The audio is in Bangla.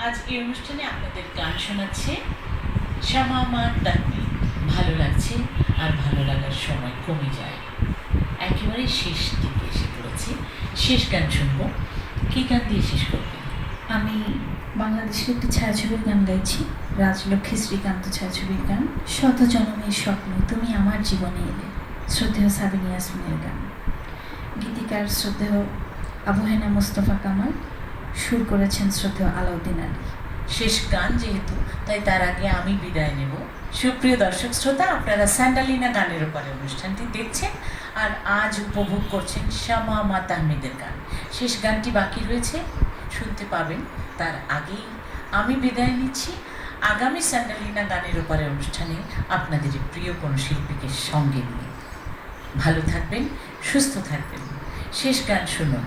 আজ এই অনুষ্ঠানে আপনাদের গান শোনাচ্ছে শ্যামা আমার তাকনি। ভালো লাগছে আর ভালো লাগার সময় কমে যায়, একেবারে শেষ দিকে এসে পড়েছি। শেষ গান শুনবো, কী গান দিয়ে শেষ করবেন? আমি বাংলাদেশের একটি ছায়াছবির গান গাইছি, রাজলক্ষ্মী শ্রীকান্ত ছায়াছবির গান, শত জনমের স্বপ্ন তুমি আমার জীবনে এলে, শ্রদ্ধেয় সাবিনা ইয়াসমিনের গান। গীতিকার শ্রদ্ধেয় আবু হেনা মোস্তফা কামাল, সুর করেছেন শ্রদ্ধেয় আলাউদ্দিন আলী। শেষ গান যেহেতু, তাই তার আগে আমি বিদায় নেব। সুপ্রিয় দর্শক শ্রোতা, আপনারা স্যান্ডালিনা গানের ওপরে অনুষ্ঠানটি দেখছেন আর আজ উপভোগ করছেন শ্যামা মাতা আহমেদের গান। শেষ গানটি বাকি রয়েছে, শুনতে পাবেন। তার আগেই আমি বিদায় নিচ্ছি। আগামী স্যান্ডালিনা গানের ওপরে অনুষ্ঠানে আপনাদের প্রিয় কোনো শিল্পীকে সঙ্গে নিয়ে। ভালো থাকবেন, সুস্থ থাকবেন। শেষ গান শুনুন।